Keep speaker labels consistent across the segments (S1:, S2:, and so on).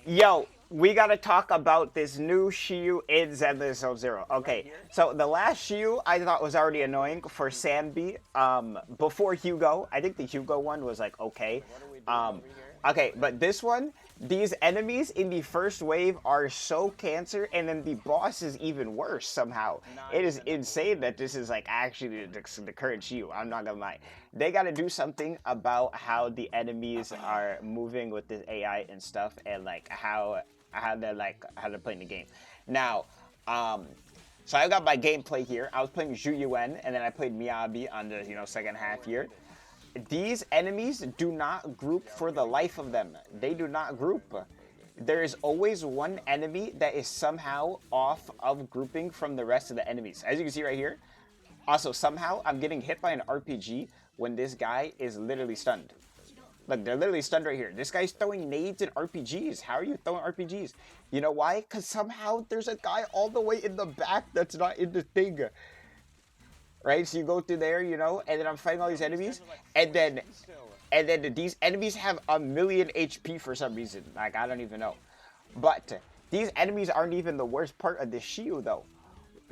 S1: Yo, we gotta talk about this new Shiyu in ZZZ. Okay, so the last Shiyu I thought was already annoying for Sanbi. Before Hugo, I think the Hugo one was like okay. Okay, but this one, these enemies in the first wave are so cancer, and then the boss is even worse somehow. It is insane that this is like actually the current Shiyu. I'm not gonna lie. They gotta do something about how the enemies are moving with this AI and stuff, and like how they're playing the game. Now, um, so I got my gameplay here. I was playing Zhu and then I played Miyabi on the second half here. These enemies do not group for the life of them. They do not group. There is always one enemy that is somehow off of grouping from the rest of the enemies. As you can see right here. Also, somehow I'm getting hit by an RPG when this guy is literally stunned. Look, they're literally stunned right here. This guy's throwing nades and RPGs. How are you throwing RPGs? You know why? Because somehow there's a guy all the way in the back that's not in the thing. Right? So you go through there, and then I'm fighting all these enemies, and then these enemies have a million HP for some reason. Like, I don't even know. But these enemies aren't even the worst part of this Shiyu, though.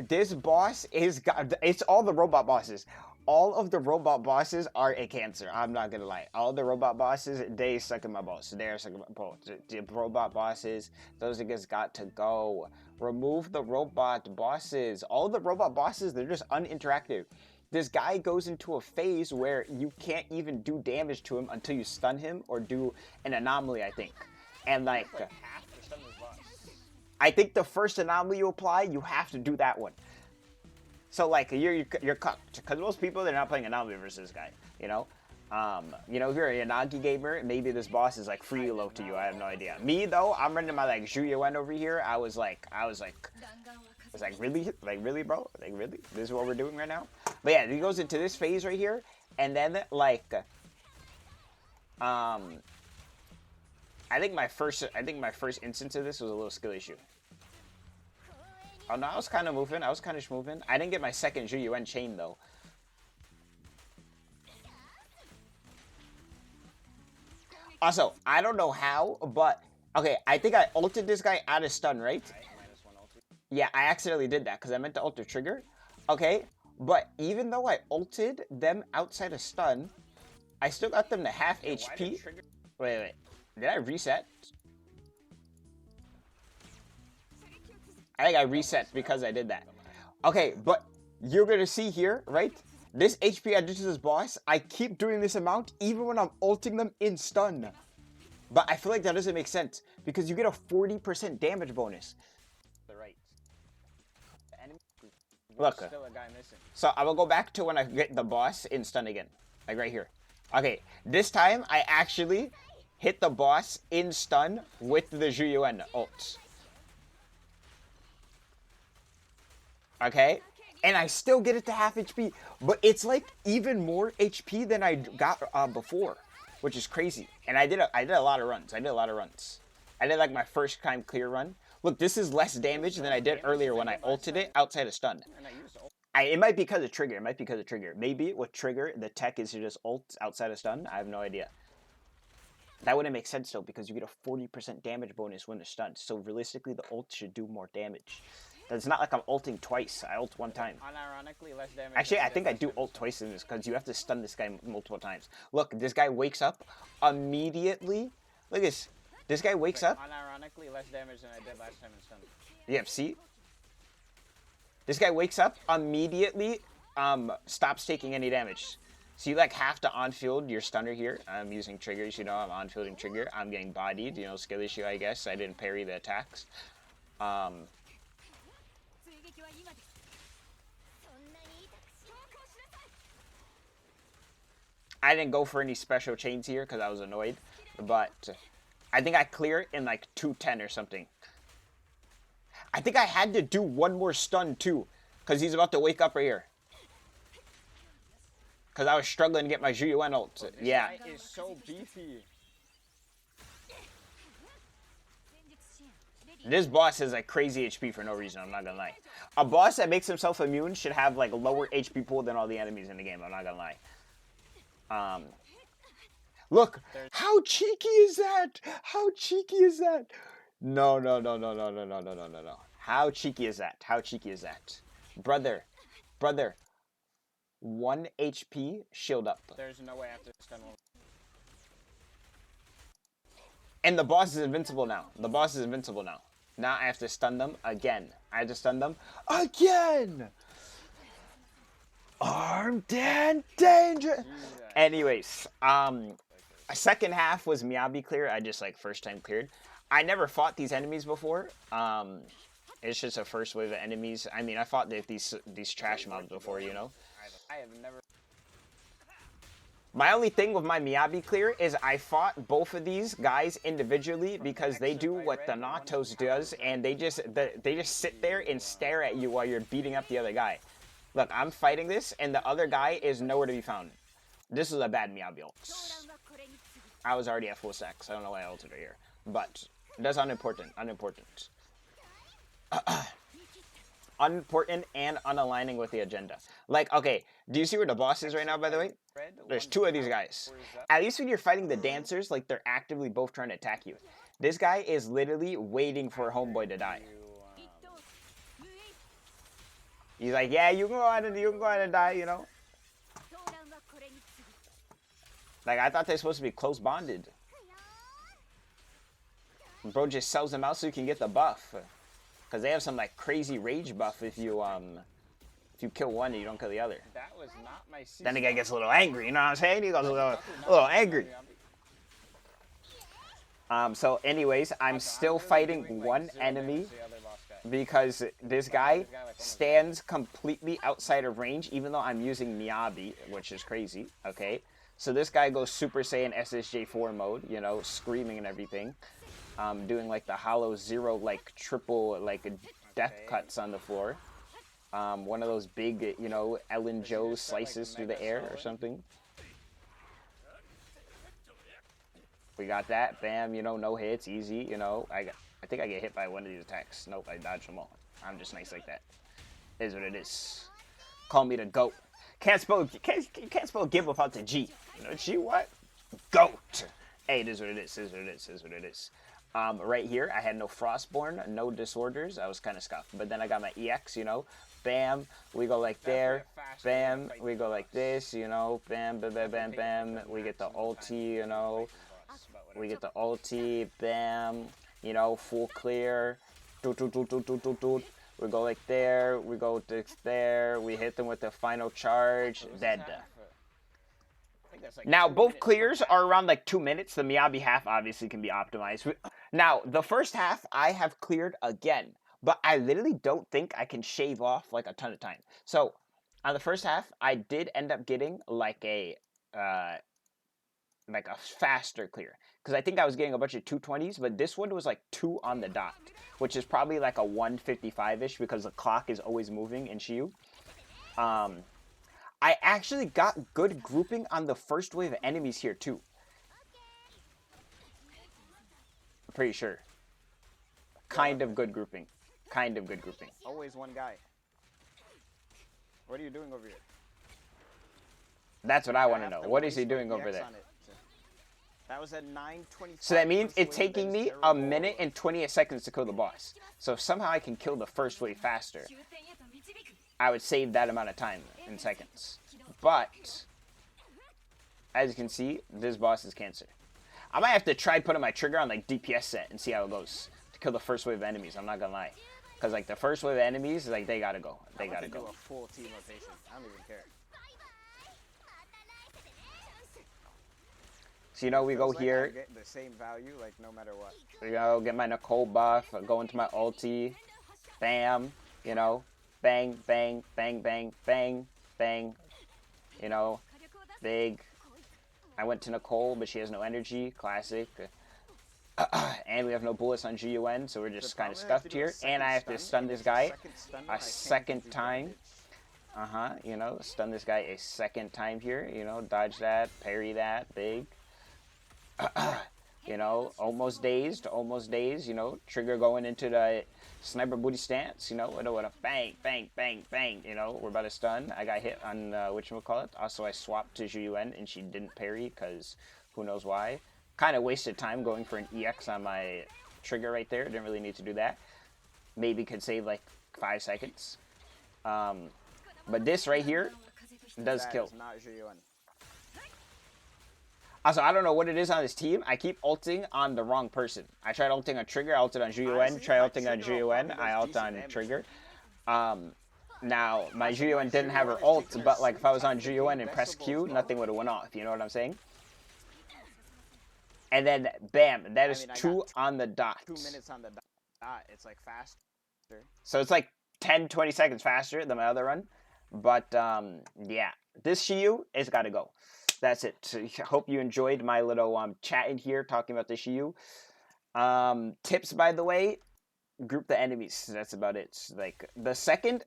S1: This boss it's all the robot bosses. All of the robot bosses are a cancer. I'm not gonna lie. All the robot bosses, they suck in my balls. They're sucking my balls. The robot bosses, those niggas got to go. Remove the robot bosses. All the robot bosses, they're just uninteractive. This guy goes into a phase where you can't even do damage to him until you stun him or do an anomaly, I think. And like I think the first anomaly you apply, you have to do that one. So like you're cooked because most people they're not playing anomaly versus this guy. If you're a Yanagi gamer, maybe this boss is like free low to you. I have no idea. Me though, I'm running my like Zhu over here. I was like, really, bro? Like really? This is what we're doing right now? But yeah, he goes into this phase right here, and then like, I think my first instance of this was a little skill issue. Oh no, I was kind of moving. I was kind of moving. I didn't get my second Zhu chain though. Also, I don't know how, but okay, I think I ulted this guy out of stun, right? Yeah, I accidentally did that because I meant to ult the trigger. Okay, but even though I ulted them outside of stun, I still got them to half HP. Wait. Did I reset? I think I reset because I did that. Okay, but you're going to see here, right? This HP I did to this boss, I keep doing this amount even when I'm ulting them in stun. But I feel like that doesn't make sense because you get a 40% damage bonus. Look, so I will go back to when I get the boss in stun again. Like right here. Okay, this time I actually hit the boss in stun with the Zhu ult. Okay? And I still get it to half HP. But it's like even more HP than I got before. Which is crazy. And I did a lot of runs. I did like my first time clear run. Look, this is less damage than I did earlier when I ulted it outside of stun. It might be because of trigger. Maybe with trigger, the tech is to just ult outside of stun. I have no idea. That wouldn't make sense though, because you get a 40% damage bonus when they're stunned. So realistically, the ult should do more damage. It's not like I'm ulting twice. I ult one time.
S2: Unironically, less damage.
S1: Actually, I think I do ult twice in this because you have to stun this guy multiple times. Look, this guy wakes up immediately. Look at this. This guy wakes up.
S2: Unironically, less damage than I did last time in stun.
S1: Yeah, see? This guy wakes up immediately, stops taking any damage. So you like have to on-field your stunner here. I'm using triggers, I'm on-fielding trigger. I'm getting bodied, skill issue, I guess. I didn't parry the attacks. I didn't go for any special chains here because I was annoyed. But I think I clear it in like 210 or something. I think I had to do one more stun too. Because he's about to wake up right here. Because I was struggling to get my Zhu ult. Yeah.
S2: This guy is so beefy.
S1: This boss has like crazy HP for no reason, I'm not gonna lie. A boss that makes himself immune should have like a lower HP pool than all the enemies in the game, I'm not gonna lie. Look, how cheeky is that? How cheeky is that? No, no, no, no, no, no, no, no, no, no, no. How cheeky is that? How cheeky is that? Brother, brother, 1 HP, shield up.
S2: There's no way I have to stun one.
S1: And the boss is invincible now. The boss is invincible now. Now I have to stun them again. I have to stun them again! Armed and dangerous! Anyways, second half was Miyabi clear. I just, like, first time cleared. I never fought these enemies before. It's just a first wave of enemies. I mean, I fought these trash mobs before, you know?
S2: I have never.
S1: My only thing with my Miyabi clear is I fought both of these guys individually because they do what the Natos does, and they just sit there and stare at you while you're beating up the other guy. Look, I'm fighting this, and the other guy is nowhere to be found. This is a bad Miyabi ult. I was already at full stack, so I don't know why I ulted her here. But that's unimportant. Unimportant. Unimportant and unaligning with the agenda. Like, okay, do you see where the boss is right now, by the way? There's 2 of these guys. At least when you're fighting the dancers, like, they're actively both trying to attack you. This guy is literally waiting for homeboy to die. He's like, yeah, you can go ahead and die, you know? Like, I thought they're supposed to be close bonded. Bro just sells them out so you can get the buff. Because they have some, like, crazy rage buff if you kill one and you don't kill the other.
S2: That was not my
S1: Then the guy gets a little angry, you know what I'm saying? He goes a little angry. So anyways, I'm still fighting one enemy because this guy stands completely outside of range, even though I'm using Miyabi, which is crazy, okay? So this guy goes Super Saiyan SSJ4 mode, you know, screaming and everything. Doing like the hollow zero, like triple, like death cuts on the floor. One of those big, you know, Ellen Joe slices through the air or something. We got that. Bam, you know, no hits, easy, you know. I think I get hit by one of these attacks. Nope, I dodged them all. I'm just nice like that. Is what it is. Call me the GOAT. Can't spell give without the G. You know, G what? GOAT. Hey, it is what it is. Is what it is. Is what it is. Right here, I had no Frostborn, no disorders. I was kind of scuffed. But then I got my EX, you know. Bam, we go like there. Bam, we go like this, you know. Bam, bam, bam, bam, bam. We get the ulti, you know. We get the ulti. Bam, you know, full clear. Doot, doot, doot, doot, doot, doot, doot. We go like there. We go there. We hit them with the final charge. Dead. Now, both clears are around like 2 minutes. The Miyabi half obviously can be optimized. Now, the first half I have cleared again, but I literally don't think I can shave off like a ton of time. So, on the first half, I did end up getting like a faster clear. Because I think I was getting a bunch of 220s, but this one was like 2 on the dot, which is probably like a 155-ish because the clock is always moving in Shiyu. I actually got good grouping on the first wave of enemies here, too. I'm pretty sure. Kind of good grouping. Kind of good grouping.
S2: Always one guy. What are you doing over here?
S1: That's what I want to know. What is he doing over there?
S2: That was at 9:25.
S1: So that means it's taking me a minute and 28 seconds to kill the boss. So if somehow I can kill the first wave faster, I would save that amount of time in seconds. But, as you can see, this boss is cancer. I might have to try putting my trigger on, like, DPS set and see how it goes to kill the first wave of enemies. I'm not gonna lie. Because, like, the first wave of enemies, like, they gotta go. They gotta go.
S2: Do a full team rotation. I don't even care.
S1: So, you know, we go here.
S2: I get the same value, like, no matter what.
S1: We go get my Nicole buff, go into my ulti. Bam. You know. Bang, bang, bang, bang, bang, bang. You know, big. I went to Nicole, but she has no energy. Classic. And we have no bullets on GUN, so we're just kind of stuffed here. And I have to stun this guy a second time. You know, stun this guy a second time here. You know, dodge that, parry that, big. You know, almost dazed, you know, trigger going into the sniper booty stance, you know, with a bang, bang, bang, bang, you know, we're about to stun. I got hit on, whatchamacallit. Also, I swapped to Shiyu and she didn't parry, because who knows why. Kind of wasted time going for an EX on my trigger right there. Didn't really need to do that. Maybe could save like 5 seconds. But this right here does
S2: That
S1: kill.
S2: is not Shiyu.
S1: Also, I don't know what it is on this team. I keep ulting on the wrong person. I tried ulting on Trigger, I ulted on Shiyu. Try ulting on Shiyu, I ult on Trigger. Now, my Shiyu didn't have her ult, but like if I was on Shiyu and press Q, nothing would have went off. You know what I'm saying? And then, bam, that is 2 on the dot.
S2: 2 minutes on the dot. It's like faster.
S1: So it's like 10, 20 seconds faster than my other run. But, yeah, this Shiyu has got to go. That's it. So, hope you enjoyed my little chat in here talking about the Shiyu. Tips, by the way, group the enemies. That's about it. Like the second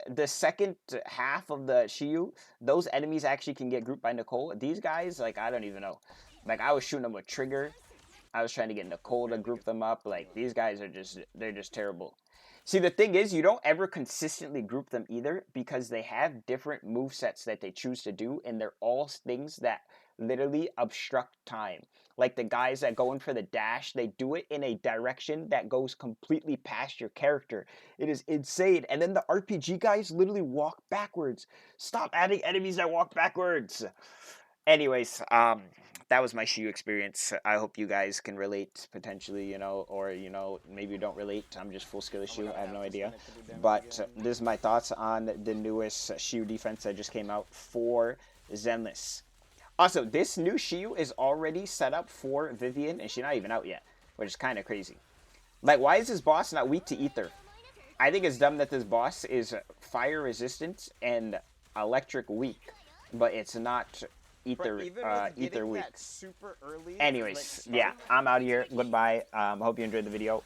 S1: half of the Shiyu, those enemies actually can get grouped by Nicole. These guys, like, I don't even know. Like, I was shooting them with Trigger. I was trying to get Nicole to group them up. Like, these guys are they're just terrible. See, the thing is, you don't ever consistently group them either because they have different movesets that they choose to do, and they're all things that literally obstruct time. Like the guys that go in for the dash, they do it in a direction that goes completely past your character. It is insane. And then the RPG guys literally walk backwards. Stop adding enemies that walk backwards. Anyways, that was my Shiyu experience. I hope you guys can relate potentially, you know, or, you know, maybe you don't relate. I'm just full skill Shiyu. I have no idea. But this is my thoughts on the newest Shiyu defense that just came out for Zenless. Also, this new Shiyu is already set up for Vivian, and she's not even out yet, which is kind of crazy. Like, why is this boss not weak to Ether? I think it's dumb that this boss is fire resistant and electric weak, but it's not Ether weak.
S2: Super early,
S1: anyways, yeah, I'm out of here. Goodbye. Hope you enjoyed the video.